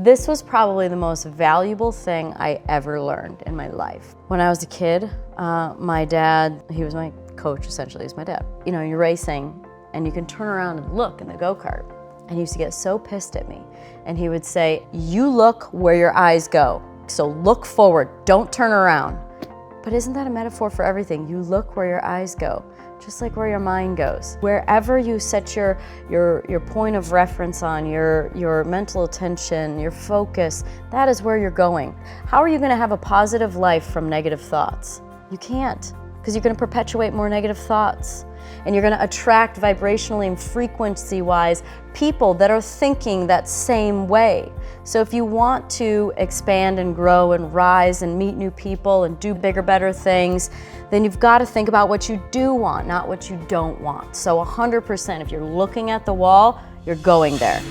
This was probably the most valuable thing I ever learned in my life. When I was a kid, my dad, he was my coach essentially, he's my dad. You know, you're racing and you can turn around and look in the go-kart. And he used to get so pissed at me. And he would say, you look where your eyes go. So look forward, don't turn around. But isn't that a metaphor for everything? You look where your eyes go, just like where your mind goes. Wherever you set your point of reference on, your mental attention, your focus, that is where you're going. How are you gonna have a positive life from negative thoughts? You can't, because you're gonna perpetuate more negative thoughts. And you're gonna attract vibrationally and frequency-wise people that are thinking that same way. So if you want to expand and grow and rise and meet new people and do bigger, better things, then you've got to think about what you do want, not what you don't want. So 100%, if you're looking at the wall, you're going there.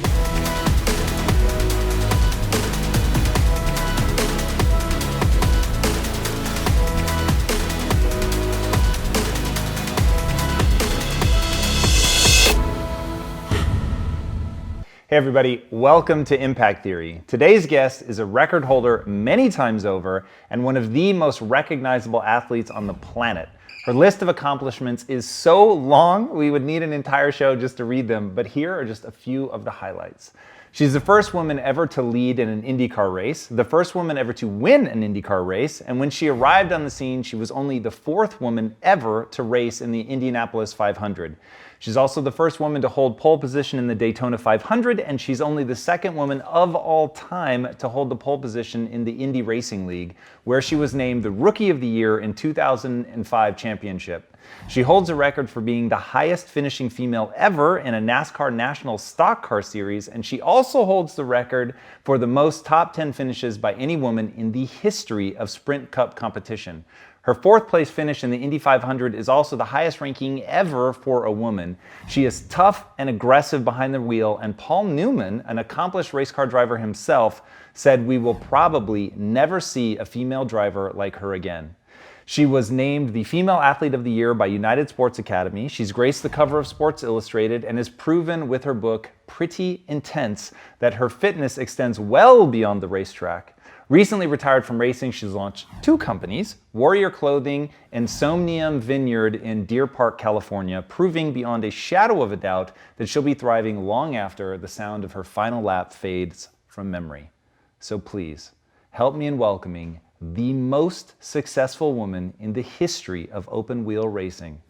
Hey everybody, welcome to Impact Theory. Today's guest is a record holder many times over and one of the most recognizable athletes on the planet. Her list of accomplishments is so long, we would need an entire show just to read them, but here are just a few of the highlights. She's the first woman ever to lead in an IndyCar race, the first woman ever to win an IndyCar race, and when she arrived on the scene, she was only the fourth woman ever to race in the Indianapolis 500. She's also the first woman to hold pole position in the Daytona 500, and she's only the second woman of all time to hold the pole position in the Indy Racing League, where she was named the Rookie of the Year in 2005 championship. She holds a record for being the highest finishing female ever in a NASCAR National Stock Car Series, and she also holds the record for the most top 10 finishes by any woman in the history of Sprint Cup competition. Her fourth place finish in the Indy 500 is also the highest ranking ever for a woman. She is tough and aggressive behind the wheel, and Paul Newman, an accomplished race car driver himself, said we will probably never see a female driver like her again. She was named the Female Athlete of the Year by United Sports Academy. She's graced the cover of Sports Illustrated and has proven with her book, Pretty Intense, that her fitness extends well beyond the racetrack. Recently retired from racing, she's launched two companies, Warrior Clothing and Somnium Vineyard in Deer Park, California, proving beyond a shadow of a doubt that she'll be thriving long after the sound of her final lap fades from memory. So please, help me in welcoming the most successful woman in the history of open wheel racing,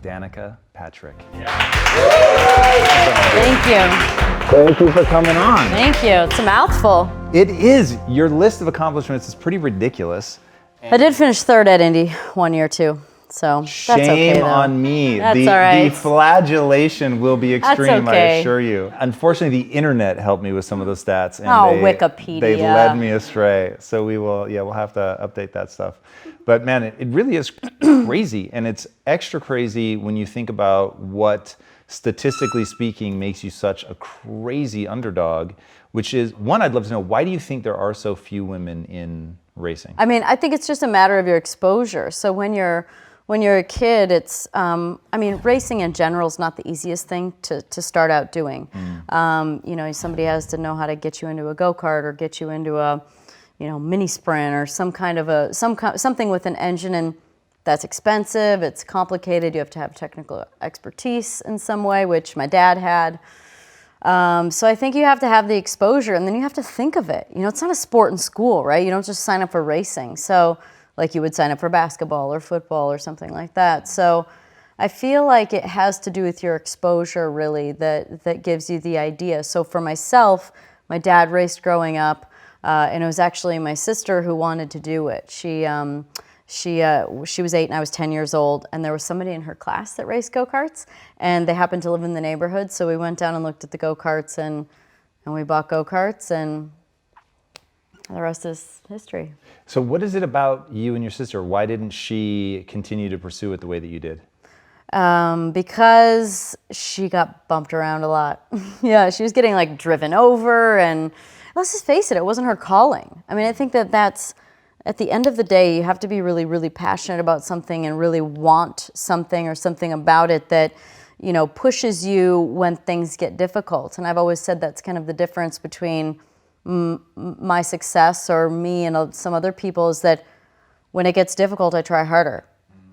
Danica Patrick. Thank you. Thank you for coming on. Thank you. It's a mouthful. It is. Your list of accomplishments is pretty ridiculous. I did finish third at Indy 1 year too, so that's okay Shame though. on me. That's the, all right. The flagellation will be extreme, That's okay. I assure you. Unfortunately, the internet helped me with some of those stats. And Wikipedia. They led me astray. So we'll have to update that stuff. But man, it really is crazy. And it's extra crazy when you think about what, statistically speaking, makes you such a crazy underdog, which is, one, I'd love to know, why do you think there are so few women in racing? I mean, I think it's just a matter of your exposure. So when you're a kid, it's, racing in general is not the easiest thing to start out doing. Somebody has to know how to get you into a go-kart or get you into a, mini sprint or some kind of something with an engine, and that's expensive, it's complicated, you have to have technical expertise in some way, which my dad had. So I think you have to have the exposure, and then you have to think of it. It's not a sport in school, right? You don't just sign up for racing. So like you would sign up for basketball or football or something like that. So I feel like it has to do with your exposure, really, that gives you the idea. So for myself, my dad raced growing up, and it was actually my sister who wanted to do it. She was 8 and I was 10 years old, and there was somebody in her class that raced go-karts, and they happened to live in the neighborhood, so we went down and looked at the go-karts, and we bought go-karts, and the rest is history. So what is it about you and your sister? Why didn't she continue to pursue it the way that you did? Because she got bumped around a lot. Yeah, she was getting driven over, and let's just face it, it wasn't her calling. I mean, I think that's, at the end of the day, you have to be really, really passionate about something and really want something or something about it that, pushes you when things get difficult. And I've always said that's kind of the difference between my success or me and some other people is that when it gets difficult, I try harder.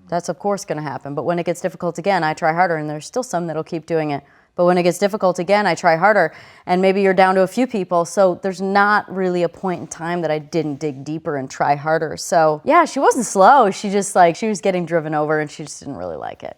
That's of course going to happen. But when it gets difficult again, I try harder, and there's still some that'll keep doing it. But when it gets difficult again, I try harder. And maybe you're down to a few people. So there's not really a point in time that I didn't dig deeper and try harder. So yeah, she wasn't slow. She just she was getting driven over, and she just didn't really like it.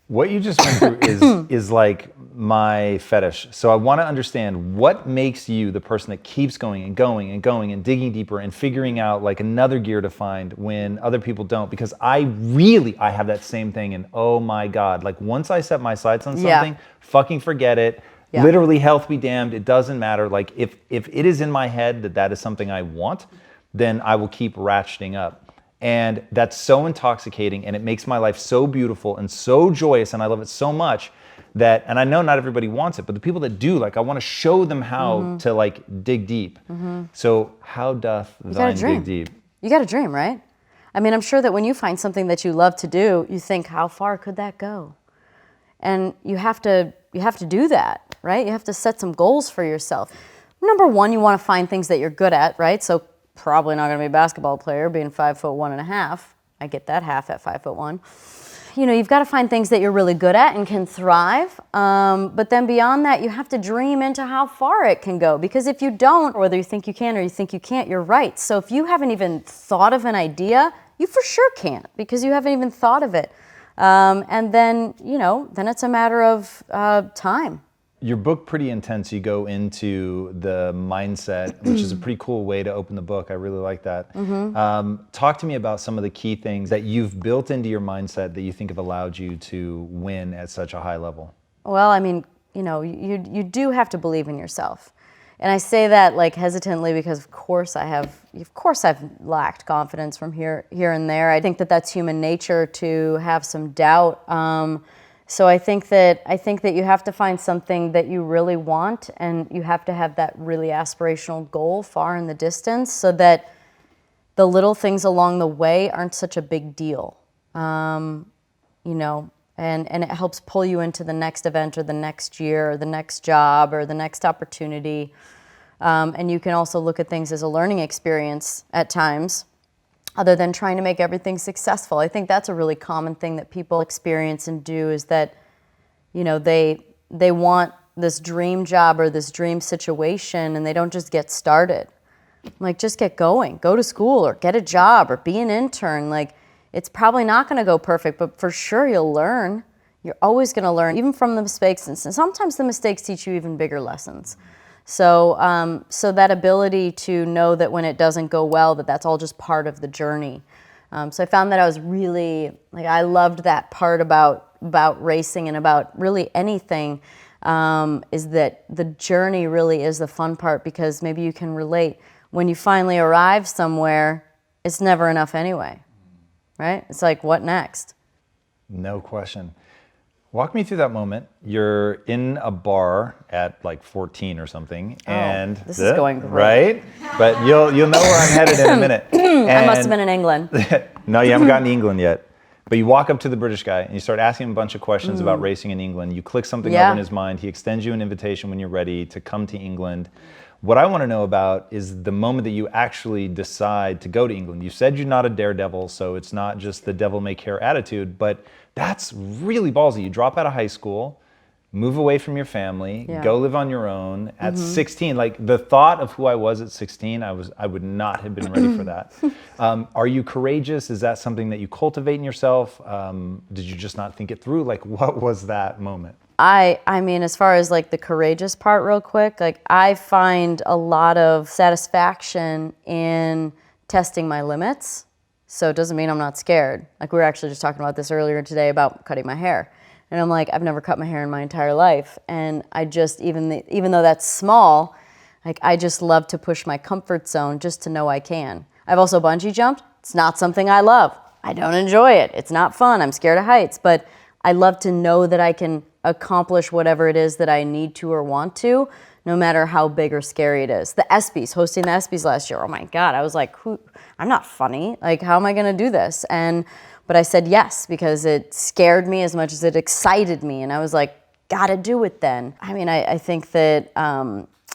What you just went through is like my fetish. So I want to understand what makes you the person that keeps going and going and going and digging deeper and figuring out like another gear to find when other people don't. Because I have that same thing, and oh my God, like once I set my sights on something, fucking forget it. Yeah. Literally, health be damned, it doesn't matter. Like if it is in my head that is something I want, then I will keep ratcheting up. And that's so intoxicating, and it makes my life so beautiful and so joyous, and I love it so much that, and I know not everybody wants it, but the people that do, like I want to show them how to like dig deep. So how doth thine dig deep? You got to dream, right? I mean, I'm sure that when you find something that you love to do, you think, how far could that go? And you have to do that, right? You have to set some goals for yourself. Number one, you want to find things that you're good at, right? So probably not going to be a basketball player, being 5'1.5". I get that half at 5'1". You know, you've got to find things that you're really good at and can thrive. But then beyond that, you have to dream into how far it can go. Because if you don't, or whether you think you can or you think you can't, you're right. So if you haven't even thought of an idea, you for sure can't, because you haven't even thought of it. And then, then it's a matter of time. Your book, pretty intense. You go into the mindset, which is a pretty cool way to open the book. I really like that. Talk to me about some of the key things that you've built into your mindset that you think have allowed you to win at such a high level. Well, I mean, you do have to believe in yourself. And I say that like hesitantly because of course I've lacked confidence from here and there. I think that that's human nature to have some doubt. So I think that you have to find something that you really want, and you have to have that really aspirational goal far in the distance, so that the little things along the way aren't such a big deal. And it helps pull you into the next event or the next year or the next job or the next opportunity. And you can also look at things as a learning experience at times, other than trying to make everything successful. I think that's a really common thing that people experience and do, is that, they want this dream job or this dream situation, and they don't just get started. Like, just get going, go to school or get a job or be an intern. Like, it's probably not gonna go perfect, but for sure you'll learn. You're always gonna learn, even from the mistakes, and sometimes the mistakes teach you even bigger lessons. So, so that ability to know that when it doesn't go well, that's all just part of the journey. So I found that I was really, I loved that part about racing and about really anything, is that the journey really is the fun part, because maybe you can relate. When you finally arrive somewhere, it's never enough anyway, right? It's like, what next? No question. Walk me through that moment. You're in a bar at like 14 or something, and this is going great. Right? But you'll know where I'm headed in a minute. I must have been in England. No, you haven't gotten to England yet. But you walk up to the British guy and you start asking him a bunch of questions about racing in England. You click something over in his mind. He extends you an invitation when you're ready to come to England. What I want to know about is the moment that you actually decide to go to England. You said you're not a daredevil, so it's not just the devil may care attitude, but that's really ballsy. You drop out of high school, move away from your family, go live on your own at 16. Like, the thought of who I was at 16, I would not have been ready for that. Are you courageous? Is that something that you cultivate in yourself? Did you just not think it through? Like, what was that moment? I mean, as far as like the courageous part real quick, like I find a lot of satisfaction in testing my limits. So it doesn't mean I'm not scared. Like, we were actually just talking about this earlier today about cutting my hair. And I'm like, I've never cut my hair in my entire life. And I just, even though that's small, like I just love to push my comfort zone just to know I can. I've also bungee jumped. It's not something I love. I don't enjoy it. It's not fun. I'm scared of heights. But I love to know that I can accomplish whatever it is that I need to or want to, no matter how big or scary it is. The ESPYs, hosting the ESPYs last year, oh my God, I was like, I'm not funny. Like, how am I gonna do this? But I said yes, because it scared me as much as it excited me. And I was like, gotta do it then. I mean, I think that,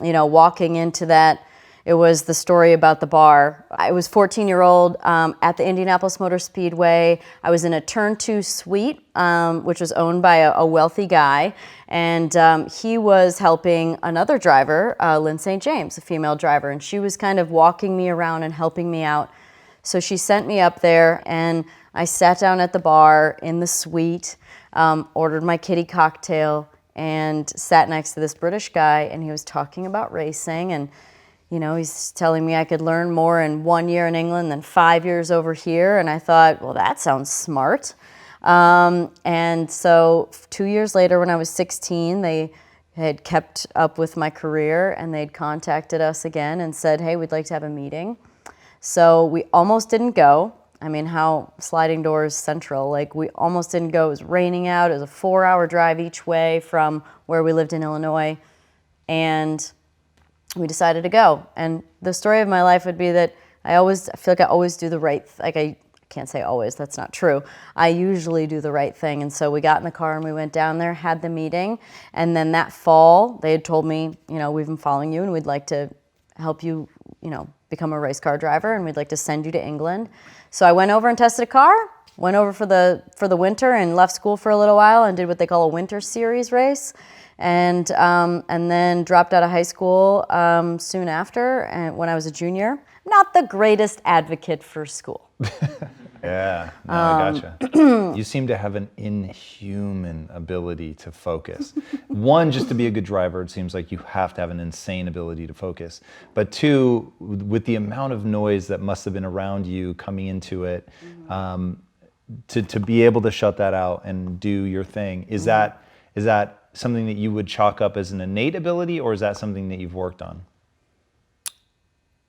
walking into that It was the story about the bar. I was 14-year-old at the Indianapolis Motor Speedway. I was in a Turn 2 suite, which was owned by a wealthy guy. And he was helping another driver, Lynn St. James, a female driver. And she was kind of walking me around and helping me out. So she sent me up there, and I sat down at the bar in the suite, ordered my kitty cocktail, and sat next to this British guy. And he was talking about racing, and he's telling me I could learn more in 1 year in England than 5 years over here. And I thought, well, that sounds smart. And so 2 years later, when I was 16, they had kept up with my career, and they'd contacted us again and said, hey, we'd like to have a meeting. So we almost didn't go. I mean, how sliding doors central, like we almost didn't go. It was raining out. It was a 4-hour drive each way from where we lived in Illinois. And we decided to go. And the story of my life would be that I feel like I always do the right, I can't say always, that's not true. I usually do the right thing. And so we got in the car and we went down there, had the meeting. And then that fall, they had told me, we've been following you and we'd like to help you, become a race car driver, and we'd like to send you to England. So I went over and tested a car, went over for the winter and left school for a little while and did what they call a winter series race. And then dropped out of high school soon after, and when I was a junior. Not the greatest advocate for school. Yeah, no, I gotcha. You seem to have an inhuman ability to focus. One, just to be a good driver, it seems like you have to have an insane ability to focus. But two, with the amount of noise that must have been around you coming into it, to be able to shut that out and do your thing, is that something that you would chalk up as an innate ability, or is that something that you've worked on?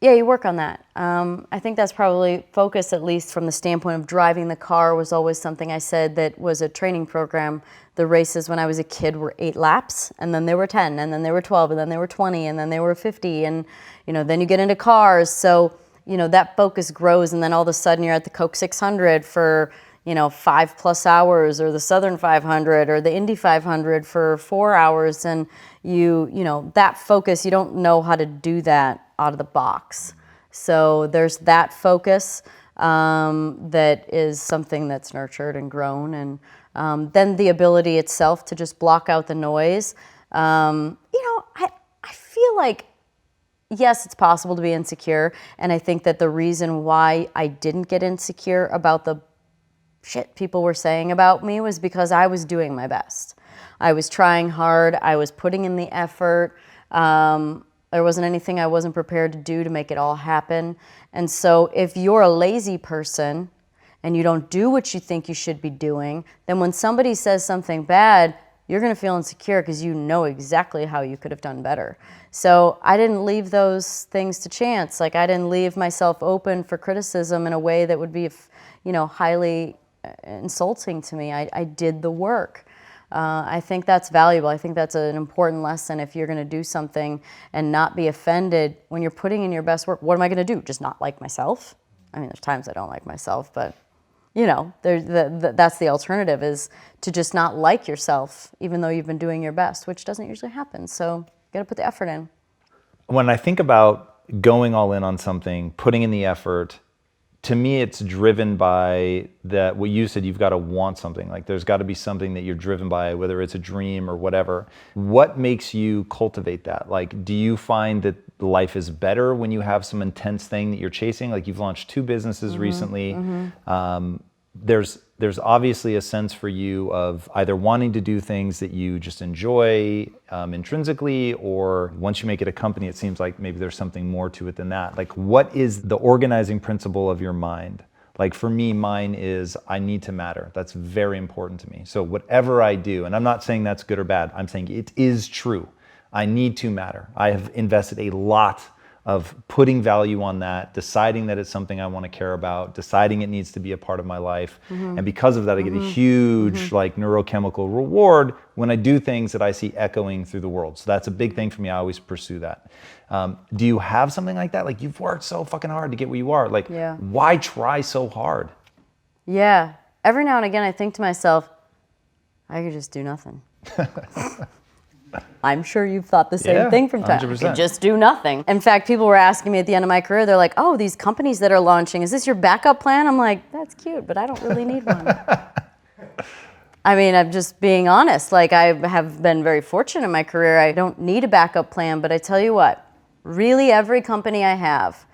Yeah, you work on that. I think that's probably focus, at least from the standpoint of driving the car, was always something I said that was a training program. The races when I was a kid were 8 laps, and then they were 10, and then they were 12, and then they were 20, and then they were 50, and then you get into cars. So that focus grows, and then all of a sudden you're at the Coke 600 for 5+ hours, or the Southern 500, or the Indy 500 for 4 hours, and that focus, you don't know how to do that out of the box. So there's that focus that is something that's nurtured and grown, and then the ability itself to just block out the noise. I feel like, yes, it's possible to be insecure, and I think that the reason why I didn't get insecure about the shit people were saying about me was because I was doing my best. I was trying hard. I was putting in the effort. There wasn't anything I wasn't prepared to do to make it all happen. And so if you're a lazy person and you don't do what you think you should be doing, then when somebody says something bad, you're going to feel insecure because you know exactly how you could have done better. So I didn't leave those things to chance. Like, I didn't leave myself open for criticism in a way that would be, highly insulting to me. I did the work. I think that's valuable. I think that's an important lesson. If you're going to do something and not be offended when you're putting in your best work, what am I going to do? Just not like myself? I mean, there's times I don't like myself, but that's the alternative, is to just not like yourself, even though you've been doing your best, which doesn't usually happen. So you got to put the effort in. When I think about going all in on something, putting in the effort, to me, it's driven by what you said, you've got to want something. Like, there's got to be something that you're driven by, whether it's a dream or whatever. What makes you cultivate that? Like, do you find that life is better when you have some intense thing that you're chasing? Like, you've launched 2 businesses recently. There's obviously a sense for you of either wanting to do things that you just enjoy intrinsically, or once you make it a company, it seems like maybe there's something more to it than that. Like, what is the organizing principle of your mind? Like, for me, mine is I need to matter. That's very important to me. So whatever I do, and I'm not saying that's good or bad, I'm saying it is true. I need to matter. I have invested a lot of putting value on that, deciding that it's something I want to care about, deciding it needs to be a part of my life. And because of that, I get a huge neurochemical reward when I do things that I see echoing through the world. So that's a big thing for me. I always pursue that. Do you have something like that? Like, you've worked so fucking hard to get where you are. Like, why try so hard? Yeah. Every now and again, I think to myself, I could just do nothing. I'm sure you've thought the same Yeah, thing from time. 100%. I could just do nothing. In fact, people were asking me at the end of my career, they're like, oh, these companies that are launching, is this your backup plan? I'm like, that's cute, but I don't really need one. I mean, I'm just being honest. Like, I have been very fortunate in my career. I don't need a backup plan, but I tell you what, really every company I have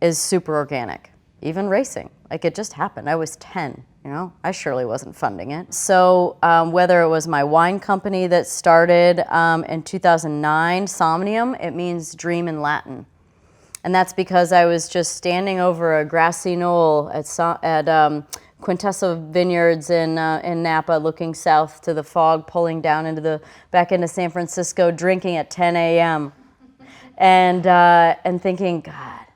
is super organic, even racing. Like, it just happened. I was 10, you know? I surely wasn't funding it. So whether it was my wine company that started in 2009, Somnium, it means dream in Latin. And that's because I was just standing over a grassy knoll at Quintessa Vineyards in Napa, looking south to the fog pulling down back into San Francisco, drinking at 10 a.m. and thinking, God,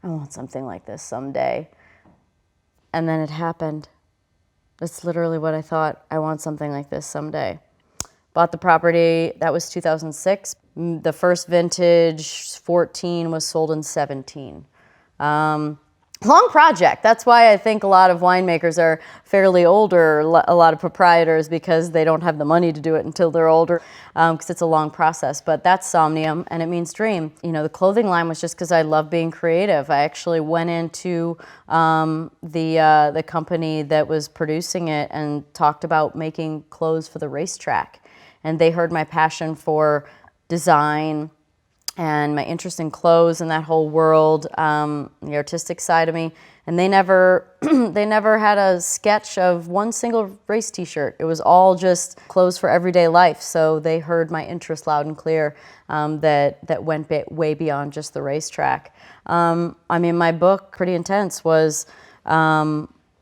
I want something like this someday. And then it happened. That's literally what I thought. I want something like this someday. Bought the property, that was 2006. The first vintage, 14, was sold in 17. Long project. That's why I think a lot of winemakers are fairly older, a lot of proprietors, because they don't have the money to do it until they're older, because it's a long process. But that's Somnium, and it means dream. You know, the clothing line was just because I love being creative. I actually went into the company that was producing it and talked about making clothes for the racetrack. And they heard my passion for design and my interest in clothes and that whole world, the artistic side of me. And they never had a sketch of one single race t-shirt. It was all just clothes for everyday life. So they heard my interest loud and clear, that went way beyond just the racetrack. I mean, my book, Pretty Intense, was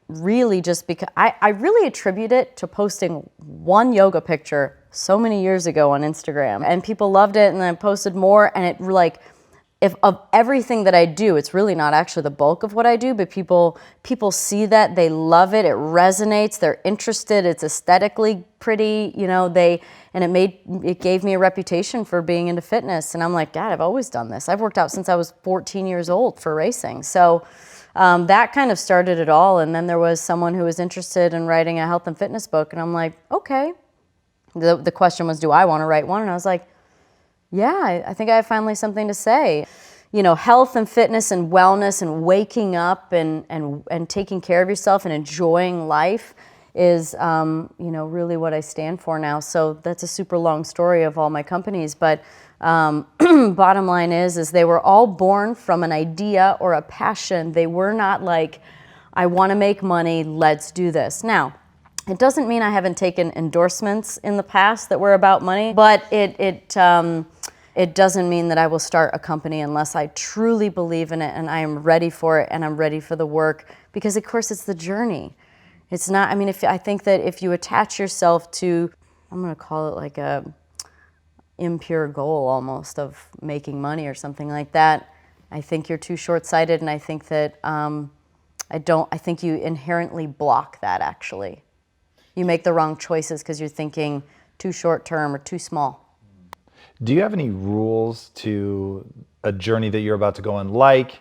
really just because I really attribute it to posting one yoga picture so many years ago on Instagram, and people loved it, and I posted more, and it like, if of everything that I do, it's really not actually the bulk of what I do, but people see that, they love it, it resonates, they're interested, it's aesthetically pretty, you know, and it gave me a reputation for being into fitness, and I'm like, God, I've always done this. I've worked out since I was 14 years old for racing. So that kind of started it all, and then there was someone who was interested in writing a health and fitness book, and I'm like, okay. The question was, do I want to write one? And I was like, yeah, I think I have finally something to say. You know, health and fitness and wellness and waking up and taking care of yourself and enjoying life is, you know, really what I stand for now. So that's a super long story of all my companies. But bottom line is they were all born from an idea or a passion. They were not like, I want to make money, let's do this. Now, it doesn't mean I haven't taken endorsements in the past that were about money, but it doesn't mean that I will start a company unless I truly believe in it and I am ready for it and I'm ready for the work, because of course it's the journey. It's not, I mean, I think that if you attach yourself to, I'm going to call it like a impure goal almost of making money or something like that, I think you're too short-sighted, and I think that I think you inherently block that actually. You make the wrong choices because you're thinking too short-term or too small. Do you have any rules to a journey that you're about to go on? Like,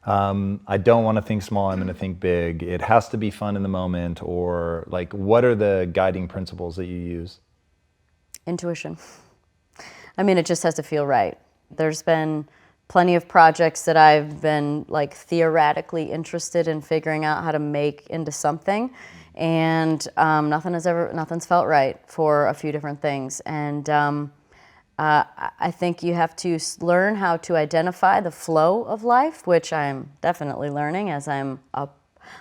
I don't want to think small, I'm going to think big. It has to be fun in the moment, or like, what are the guiding principles that you use? Intuition. I mean, it just has to feel right. There's been plenty of projects that I've been like theoretically interested in figuring out how to make into something. And nothing's felt right for a few different things. And I think you have to learn how to identify the flow of life, which I'm definitely learning as I'm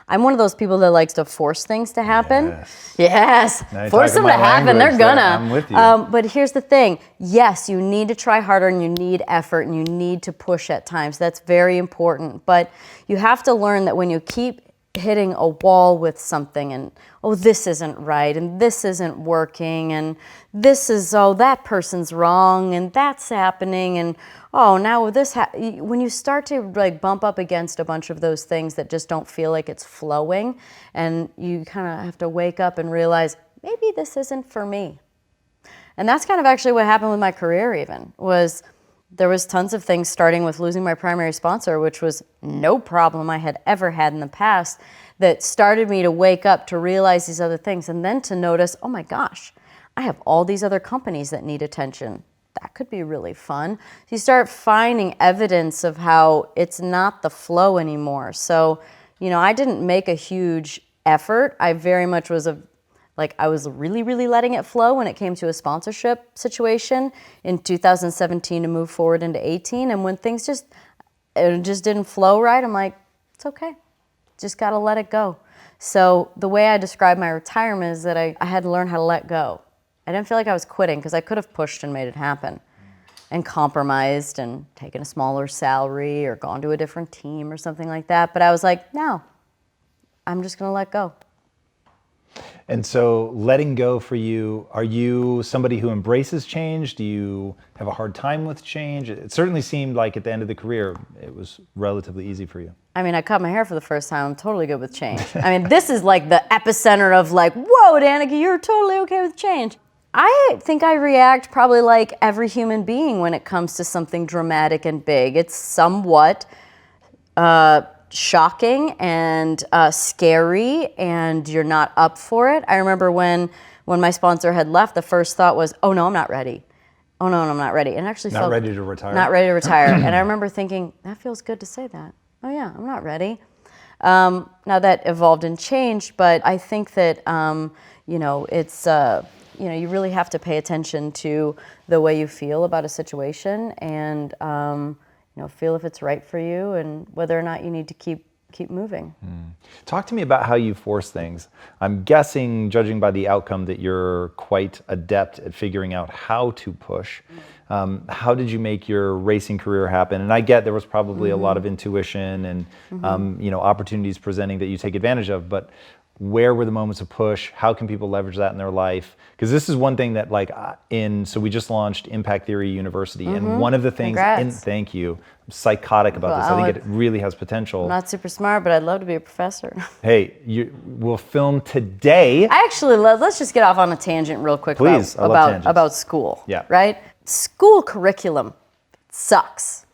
one of those people that likes to force things to happen. Yes. Force them to happen, they're gonna. I'm with you. But here's the thing. Yes, you need to try harder and you need effort and you need to push at times. That's very important. But you have to learn that when you keep hitting a wall with something and, oh, this isn't right and this isn't working and this is, oh, that person's wrong and that's happening and, oh, now this, when you start to like bump up against a bunch of those things that just don't feel like it's flowing, and you kind of have to wake up and realize, maybe this isn't for me. And that's kind of actually what happened with my career even, was there was tons of things, starting with losing my primary sponsor, which was no problem I had ever had in the past, that started me to wake up to realize these other things, and then to notice, oh my gosh, I have all these other companies that need attention. That could be really fun. So you start finding evidence of how it's not the flow anymore. So, I didn't make a huge effort. I very much was I was really, really letting it flow when it came to a sponsorship situation in 2017 to move forward into 18. And when things just didn't flow right, I'm like, it's okay. Just got to let it go. So the way I describe my retirement is that I had to learn how to let go. I didn't feel like I was quitting because I could have pushed and made it happen and compromised and taken a smaller salary or gone to a different team or something like that. But I was like, no, I'm just going to let go. And so letting go for you, are you somebody who embraces change? Do you have a hard time with change? It certainly seemed like at the end of the career, it was relatively easy for you. I mean, I cut my hair for the first time. I'm totally good with change. I mean, this is like the epicenter of like, whoa, Danica, you're totally okay with change. I think I react probably like every human being when it comes to something dramatic and big. It's somewhat shocking and scary, and you're not up for it. I remember when my sponsor had left, the first thought was, oh no, I'm not ready. Oh no, I'm not ready. And actually not ready to retire. Not ready to retire. And I remember thinking, that feels good to say that. Oh yeah, I'm not ready. Now that evolved and changed, but I think that it's you really have to pay attention to the way you feel about a situation and feel if it's right for you and whether or not you need to keep moving. Talk to me about how you force things. I'm guessing, judging by the outcome, that you're quite adept at figuring out how to push. How did you make your racing career happen? And I get there was probably a lot of intuition and opportunities presenting that you take advantage of, but where were the moments of push? How can people leverage that in their life? Because this is one thing that so we just launched Impact Theory University. And one of the things, thank you, I'm psychotic about this. I think it really has potential. I'm not super smart, but I'd love to be a professor. Hey, we'll film today. Let's just get off on a tangent real quick. Please, about school. Yeah. Right? School curriculum sucks.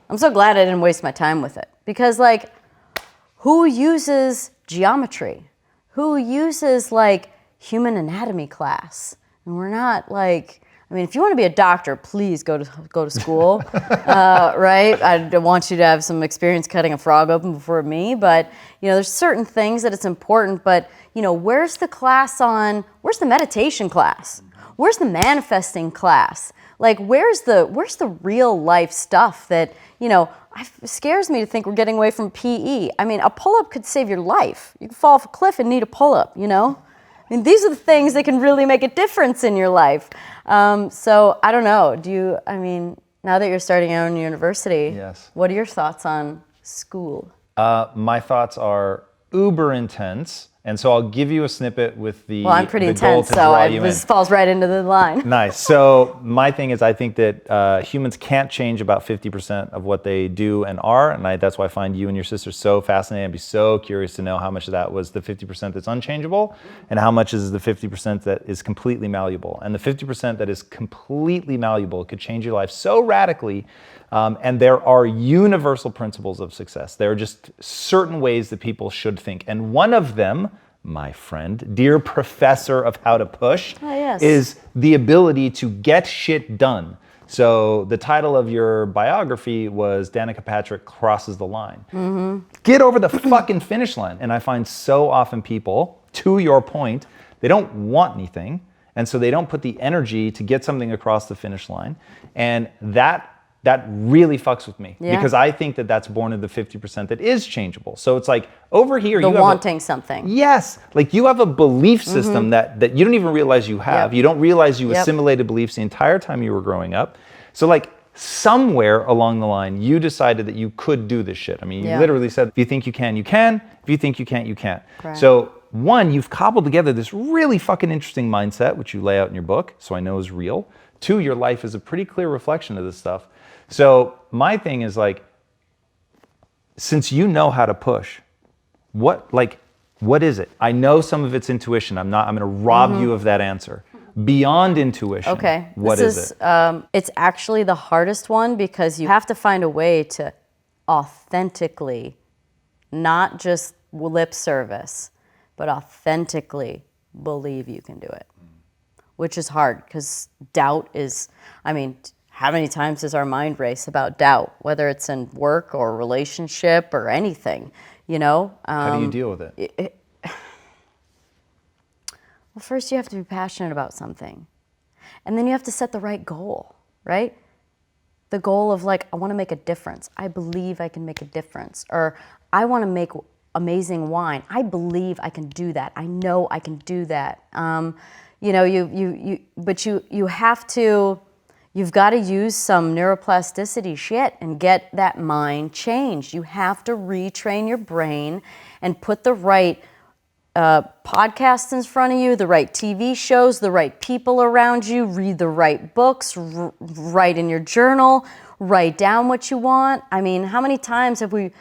I'm so glad I didn't waste my time with it. Because who uses geometry? Who uses human anatomy class? And we're not if you want to be a doctor, please go to school, right? I want you to have some experience cutting a frog open before me, but there's certain things that it's important, but where's the meditation class? Where's the manifesting class? Where's the real life stuff that, it scares me to think we're getting away from PE. I mean, a pull-up could save your life. You can fall off a cliff and need a pull-up, I mean, these are the things that can really make a difference in your life. So I don't know. Now that you're starting out in university, yes. What are your thoughts on school? My thoughts are uber intense. And so I'll give you a snippet with the Well, I'm pretty the intense, so this falls right into the line. Nice. So my thing is, I think that humans can't change about 50% of what they do and are, and that's why I find you and your sister so fascinating. I'd be so curious to know how much of that was the 50% that's unchangeable, and how much is the 50% that is completely malleable. And the 50% that is completely malleable could change your life so radically. And there are universal principles of success. There are just certain ways that people should think. And one of them, my friend, dear professor of how to push, is the ability to get shit done. So the title of your biography was Danica Patrick Crosses the Line. Mm-hmm. Get over the fucking finish line. And I find so often people, to your point, they don't want anything. And so they don't put the energy to get something across the finish line. And that really fucks with me, because I think that that's born of the 50% that is changeable. So it's over here, you have wanting something. Yes, you have a belief system that you don't even realize you have. Yep. You don't realize you assimilated beliefs the entire time you were growing up. So somewhere along the line, you decided that you could do this shit. I mean, you literally said, if you think you can, you can. If you think you can't, you can't. Right. So one, you've cobbled together this really fucking interesting mindset, which you lay out in your book, so I know is real. Two, your life is a pretty clear reflection of this stuff. So my thing is since you know how to push, what is it? I know some of it's intuition. I'm going to rob you of that answer. Beyond intuition, okay. What is it? It's actually the hardest one, because you have to find a way to authentically, not just lip service, but authentically believe you can do it. which is hard because doubt is, I mean, how many times does our mind race about doubt, whether it's in work or relationship or anything, you know? How do you deal with it? Well, first you have to be passionate about something. And then you have to set the right goal, right? The goal of like, I want to make a difference. I believe I can make a difference. Or I want to make amazing wine. I believe I can do that. I know I can do that. But you have to, you've got to use some neuroplasticity shit and get that mind changed. You have to retrain your brain and put the right podcasts in front of you, the right TV shows, the right people around you, read the right books, write in your journal, write down what you want. I mean, how many times I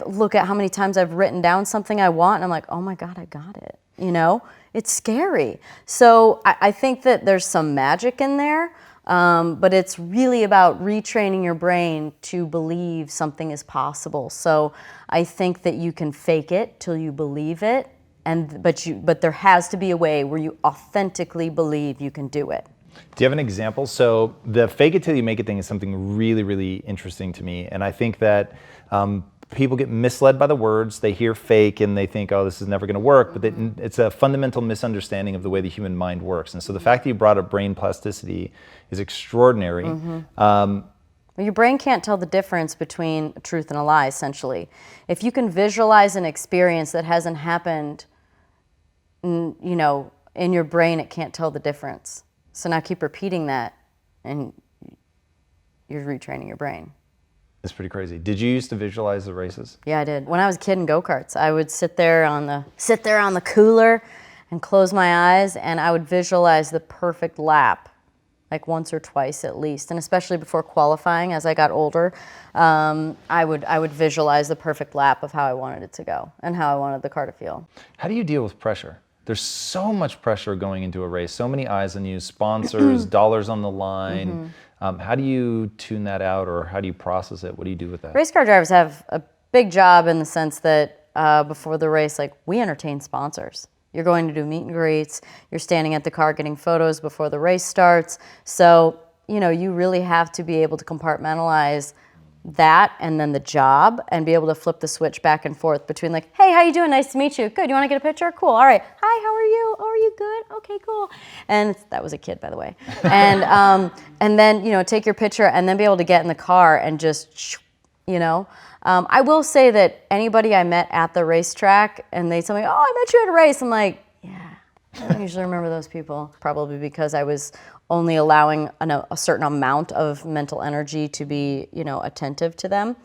look at how many times I've written down something I want and I'm like, oh my God, I got it. You know, it's scary. So I think that there's some magic in there, but it's really about retraining your brain to believe something is possible. So I think that you can fake it till you believe it. But there has to be a way where you authentically believe you can do it. Do you have an example? So the fake it till you make it thing is something really, really interesting to me. And I think that people get misled by the words. They hear fake and they think, oh, this is never going to work. But it's a fundamental misunderstanding of the way the human mind works. And so the fact that you brought up brain plasticity is extraordinary. Your brain can't tell the difference between a truth and a lie, essentially. If you can visualize an experience that hasn't happened, in your brain, it can't tell the difference. So now keep repeating that, and you're retraining your brain. It's pretty crazy. Did you used to visualize the races? Yeah, I did. When I was a kid in go-karts, I would sit there on the cooler and close my eyes, and I would visualize the perfect lap, like once or twice at least. And especially before qualifying, as I got older, I would visualize the perfect lap of how I wanted it to go and how I wanted the car to feel. How do you deal with pressure? There's so much pressure going into a race, so many eyes on you, sponsors, dollars on the line. How do you tune that out, or how do you process it? What do you do with that? Race car drivers have a big job in the sense that before the race, like, we entertain sponsors. You're going to do meet and greets. You're standing at the car getting photos before the race starts. So, you really have to be able to compartmentalize that and then the job and be able to flip the switch back and forth between like, hey, how you doing? Nice to meet you. Good. You want to get a picture? Cool. All right. Hi, how are you? Oh, are you good? Okay, cool. And that was a kid, by the way. And then, take your picture and then be able to get in the car and just, I will say that anybody I met at the racetrack and they tell me, oh, I met you at a race. I'm like, yeah, I don't usually remember those people. Probably because I was only allowing a certain amount of mental energy to be, attentive to them.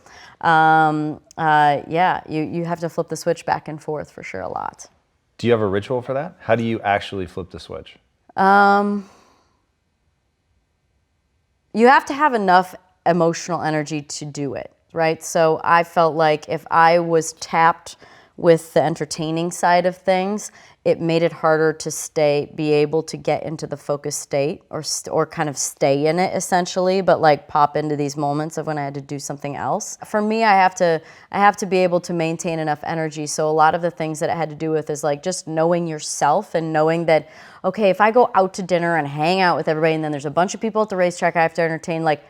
You have to flip the switch back and forth for sure a lot. Do you have a ritual for that? How do you actually flip the switch? You have to have enough emotional energy to do it, right? So I felt like if I was tapped with the entertaining side of things, it made it harder to be able to get into the focused state or kind of stay in it essentially, but like pop into these moments of when I had to do something else. For me, I have to be able to maintain enough energy. So a lot of the things that it had to do with is like just knowing yourself and knowing that, okay, if I go out to dinner and hang out with everybody and then there's a bunch of people at the racetrack I have to entertain, like,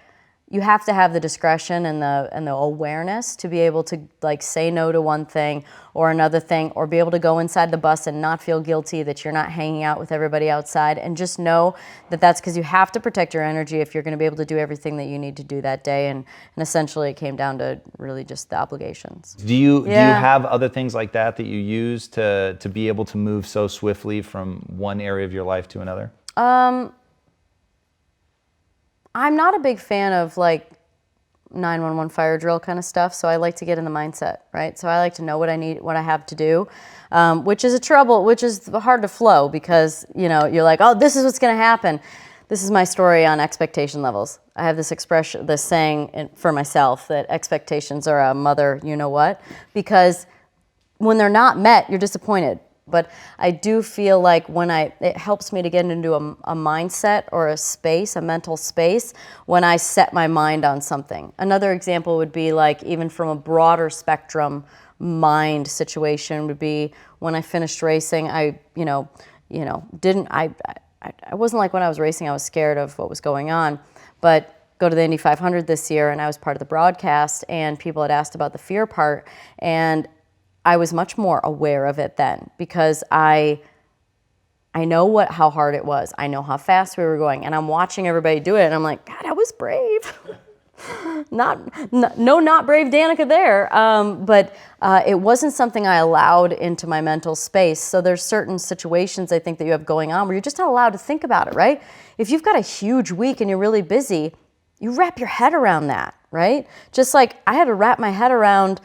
you have to have the discretion and the awareness to be able to like say no to one thing or another thing, or be able to go inside the bus and not feel guilty that you're not hanging out with everybody outside, and just know that that's because you have to protect your energy if you're going to be able to do everything that you need to do that day. And essentially it came down to really just the obligations. Do you have other things like that you use to be able to move so swiftly from one area of your life to another? I'm not a big fan of like 911 fire drill kind of stuff, so I like to get in the mindset, right? So I like to know what I need, what I have to do, which is hard to flow because, you're like, oh, this is what's going to happen. This is my story on expectation levels. I have this saying for myself that expectations are a mother, you-know-what, because when they're not met, you're disappointed. But I do feel like it helps me to get into a mindset or a mental space when I set my mind on something. Another example would be like, even from a broader spectrum mind situation would be when I finished racing, I wasn't like when I was racing, I was scared of what was going on, but go to the Indy 500 this year, and I was part of the broadcast, and people had asked about the fear part, and I was much more aware of it then, because I know how hard it was. I know how fast we were going, and I'm watching everybody do it, and I'm like, God, I was brave. not brave Danica there, but it wasn't something I allowed into my mental space. So there's certain situations I think that you have going on where you're just not allowed to think about it, right? If you've got a huge week and you're really busy, you wrap your head around that, right? Just like I had to wrap my head around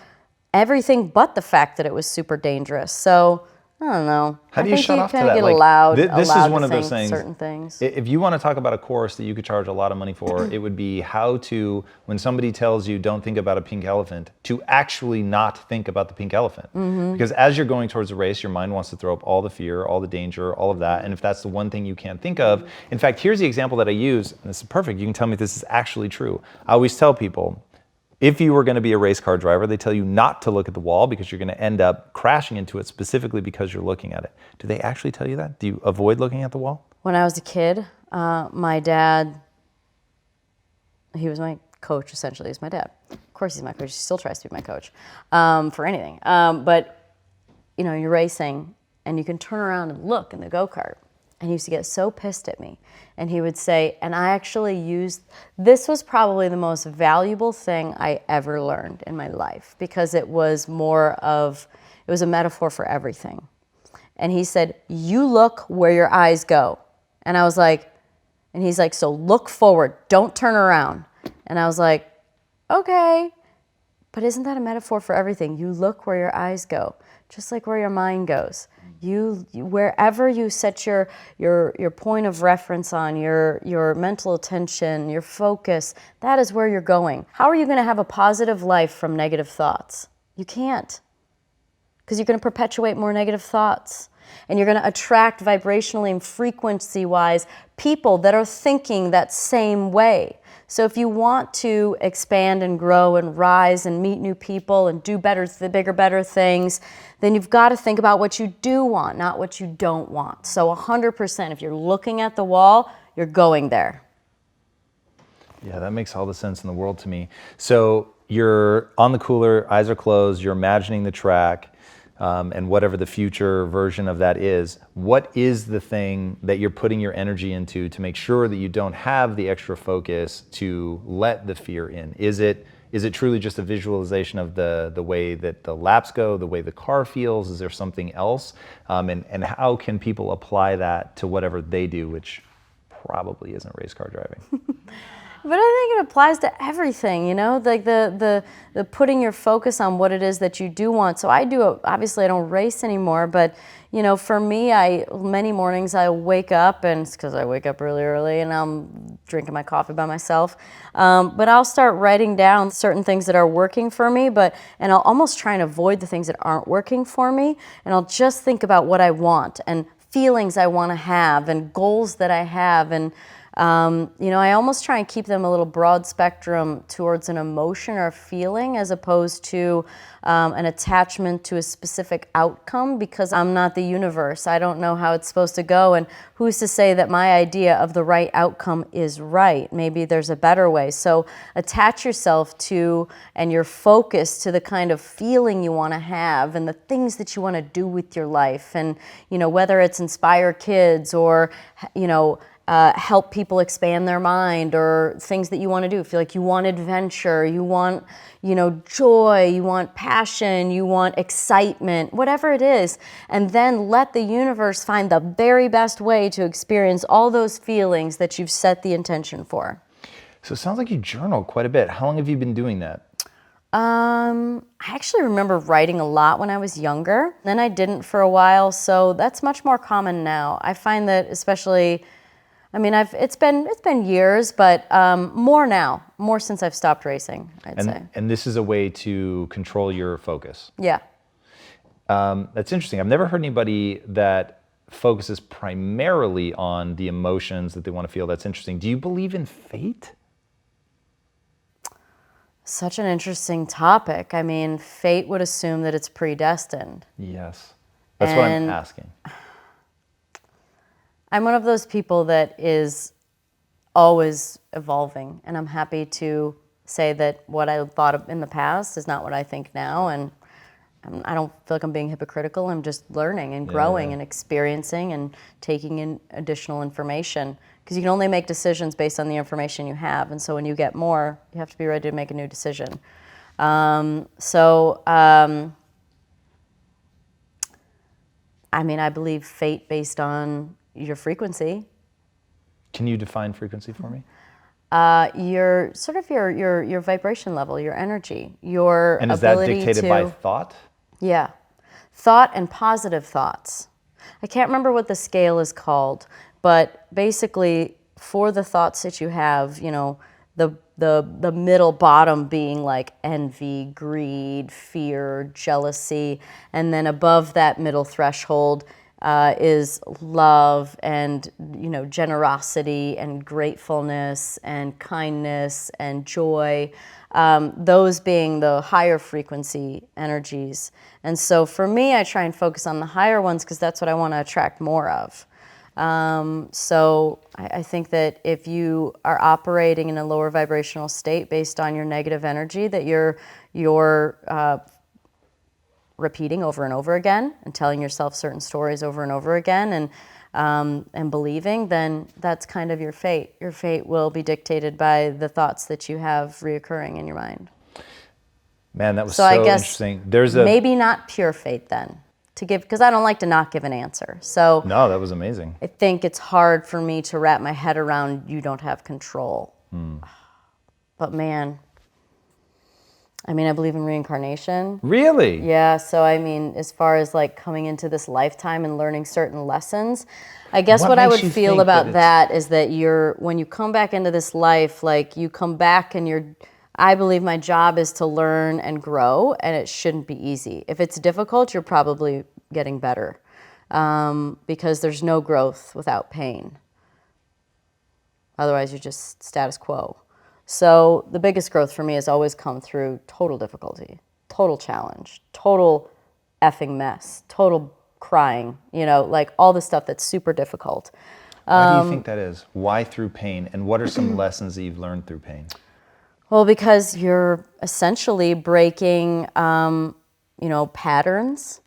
everything but the fact that it was super dangerous. So I don't know. How do you shut off to that? I think you kind of get allowed this is one to of those think things. Certain things. If you want to talk about a course that you could charge a lot of money for, it would be how to, when somebody tells you don't think about a pink elephant, to actually not think about the pink elephant. Because as you're going towards a race, your mind wants to throw up all the fear, all the danger, all of that. And if that's the one thing you can't think of, in fact, here's the example that I use, and this is perfect. You can tell me if this is actually true. I always tell people, if you were going to be a race car driver, they tell you not to look at the wall because you're going to end up crashing into it specifically because you're looking at it. Do they actually tell you that? Do you avoid looking at the wall? When I was a kid, my dad, he was my coach, essentially. He's my dad. Of course he's my coach. He still tries to be my coach for anything. But, you know, you're racing and you can turn around and look in the go-kart. And he used to get so pissed at me. And he would say, and I actually used, this was probably the most valuable thing I ever learned in my life, because it was it was a metaphor for everything. And he said, you look where your eyes go. And I was like, and he's like, so look forward, don't turn around. And I was like, okay. But isn't that a metaphor for everything? You look where your eyes go, just like where your mind goes. You wherever you set your point of reference on, your mental attention, your focus, that is where you're going. How are you going to have a positive life from negative thoughts? You can't, because you're going to perpetuate more negative thoughts. And you're going to attract vibrationally and frequency-wise people that are thinking that same way. So if you want to expand and grow and rise and meet new people and do better, bigger, better things, then you've got to think about what you do want, not what you don't want. So 100%, if you're looking at the wall, you're going there. Yeah, that makes all the sense in the world to me. So you're on the cooler, eyes are closed, you're imagining the track, and whatever the future version of that is. What is the thing that you're putting your energy into to make sure that you don't have the extra focus to let the fear in? Is it truly just a visualization of the way that the laps go, the way the car feels? Is there something else? And how can people apply that to whatever they do, which probably isn't race car driving? But I think it applies to everything, you know, like the putting your focus on what it is that you do want. So obviously I don't race anymore, but you know, for me, many mornings I wake up, and it's because I wake up really early and I'm drinking my coffee by myself. But I'll start writing down certain things that are working for me, and I'll almost try and avoid the things that aren't working for me. And I'll just think about what I want and feelings I want to have and goals that I have. And you know, I almost try and keep them a little broad spectrum towards an emotion or feeling, as opposed to an attachment to a specific outcome, because I'm not the universe. I don't know how it's supposed to go, and who's to say that my idea of the right outcome is right? Maybe there's a better way. So attach yourself to and your focus to the kind of feeling you want to have and the things that you want to do with your life. And, you know, whether it's inspire kids or, you know, help people expand their mind, or things that you want to do. Feel like you want adventure, you want, you know, joy, you want passion, you want excitement, whatever it is. And then let the universe find the very best way to experience all those feelings that you've set the intention for. So it sounds like you journal quite a bit. How long have you been doing that? I actually remember writing a lot when I was younger. Then I didn't for a while, so that's much more common now. I find that especially, I mean, it's been years, but more now, more since I've stopped racing, I'd say. And this is a way to control your focus. Yeah. That's interesting. I've never heard anybody that focuses primarily on the emotions that they want to feel. That's interesting. Do you believe in fate? Such an interesting topic. I mean, fate would assume that it's predestined. Yes. That's what I'm asking. I'm one of those people that is always evolving, and I'm happy to say that what I thought of in the past is not what I think now, and I don't feel like I'm being hypocritical. I'm just learning and growing and experiencing and taking in additional information, because you can only make decisions based on the information you have, and so when you get more, you have to be ready to make a new decision. I mean, I believe fate based on your frequency. Can you define frequency for me? Your sort of your vibration level, your energy, your And is that ability dictated by thought? Yeah, thought and positive thoughts. I can't remember what the scale is called, but basically for the thoughts that you have, you know, the middle bottom being like envy, greed, fear, jealousy, and then above that middle threshold is love and, you know, generosity and gratefulness and kindness and joy, those being the higher frequency energies. And so for me, I try and focus on the higher ones because that's what I want to attract more of. So I think that if you are operating in a lower vibrational state based on your negative energy that you're repeating over and over again and telling yourself certain stories over and over again and believing, then that's kind of your fate. Your fate will be dictated by the thoughts that you have reoccurring in your mind. Man, that was So I guess interesting. maybe not pure fate then to give, because I don't like to not give an answer. So No, that was amazing. I think it's hard for me to wrap my head around you don't have control. But man, I mean, I believe in reincarnation. Really? Yeah, so I mean, as far as like coming into this lifetime and learning certain lessons, I guess what I would feel about that is that when you come back into this life, like you come back and I believe my job is to learn and grow, and it shouldn't be easy. If it's difficult, you're probably getting better, because there's no growth without pain. Otherwise, you're just status quo. So the biggest growth for me has always come through total difficulty, total challenge, total effing mess, total crying, you know, like all the stuff that's super difficult. Why do you think that is? Why through pain? And what are some lessons that you've learned through pain? Well, because you're essentially breaking, you know, patterns.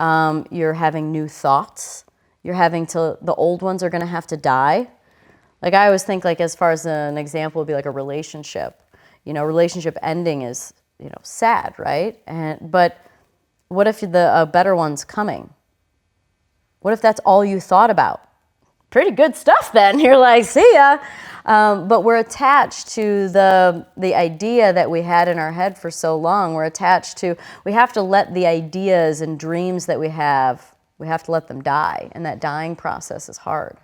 You're having new thoughts. The old ones are going to have to die. Like I always think, like as far as an example would be like a relationship. You know, relationship ending is, you know, sad, right? But what if a better one's coming? What if that's all you thought about? Pretty good stuff then. You're like, see ya. But we're attached to the idea that we had in our head for so long. We have to let the ideas and dreams that we have to let them die. And that dying process is hard.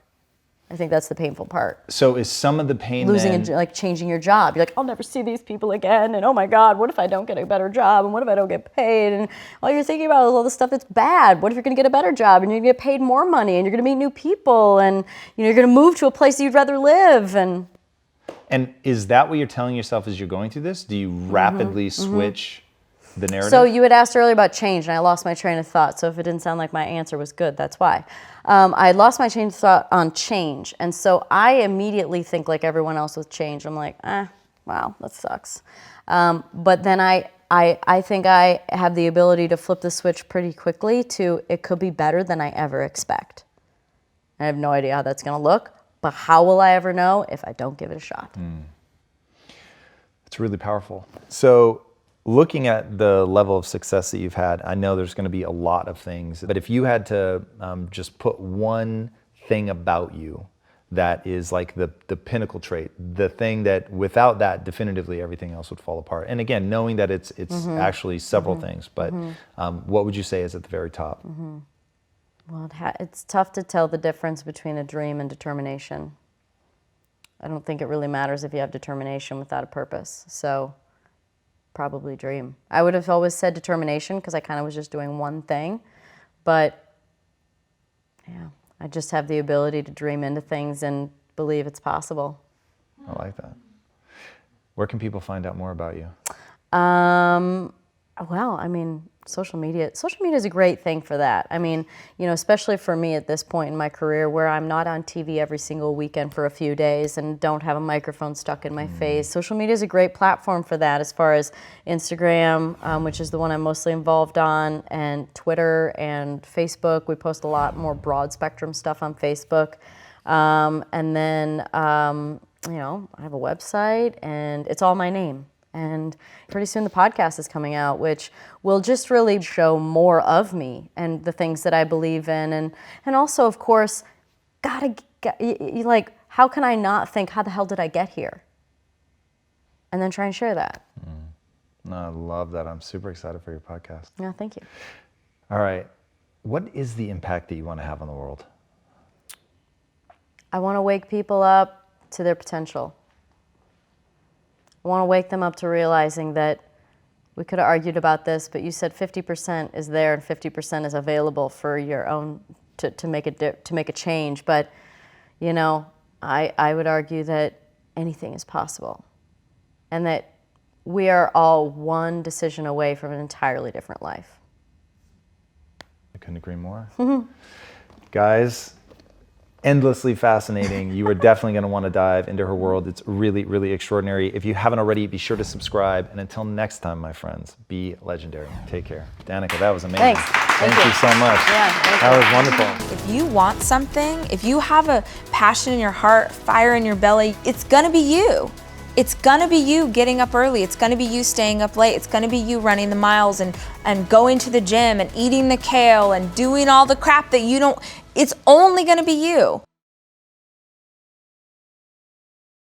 I think that's the painful part. So is some of the pain like changing your job. You're like, I'll never see these people again. And oh my God, what if I don't get a better job? And what if I don't get paid? And all you're thinking about is all the stuff that's bad. What if you're going to get a better job and you're going to get paid more money and you're going to meet new people and you're going to move to a place that you'd rather live? And is that what you're telling yourself as you're going through this? Do you rapidly switch the narrative? So you had asked earlier about change, and I lost my train of thought. So if it didn't sound like my answer was good, that's why. I lost my train of thought on change. And so I immediately think like everyone else with change. I'm like, wow, that sucks. But then I think I have the ability to flip the switch pretty quickly to it could be better than I ever expect. I have no idea how that's going to look, but how will I ever know if I don't give it a shot? It's really powerful. So looking at the level of success that you've had, I know there's going to be a lot of things, but if you had to just put one thing about you that is like the pinnacle trait, the thing that without that definitively everything else would fall apart. And again, knowing that it's actually several things, but what would you say is at the very top? Well, it's tough to tell the difference between a dream and determination. I don't think it really matters if you have determination without a purpose. So probably dream. I would have always said determination because I kind of was just doing one thing. But yeah, I just have the ability to dream into things and believe it's possible. I like that. Where can people find out more about you? Well, I mean, social media is a great thing for that. I mean, especially for me at this point in my career where I'm not on TV every single weekend for a few days and don't have a microphone stuck in my face. Social media is a great platform for that, as far as Instagram, which is the one I'm mostly involved on, and Twitter and Facebook. We post a lot more broad spectrum stuff on Facebook. And then, I have a website, and it's all my name. And pretty soon the podcast is coming out, which will just really show more of me and the things that I believe in. And also, of course, how can I not think, how the hell did I get here? And then try and share that. No, I love that. I'm super excited for your podcast. Yeah, thank you. All right. What is the impact that you want to have on the world? I want to wake people up to their potential. I want to wake them up to realizing that we could have argued about this, but you said 50% is there and 50% is available for your own to make a change. But I would argue that anything is possible, and that we are all one decision away from an entirely different life. I couldn't agree more. Guys, endlessly fascinating. You are definitely going to want to dive into her world. It's really, really extraordinary. If you haven't already, be sure to subscribe. And until next time, my friends, be legendary. Take care. Danica, that was amazing. Thanks. Thank you so much. Yeah, that was wonderful. If you want something, if you have a passion in your heart, fire in your belly, it's going to be you. It's gonna be you getting up early. It's gonna be you staying up late. It's gonna be you running the miles and going to the gym and eating the kale and doing all the crap that you don't, it's only gonna be you.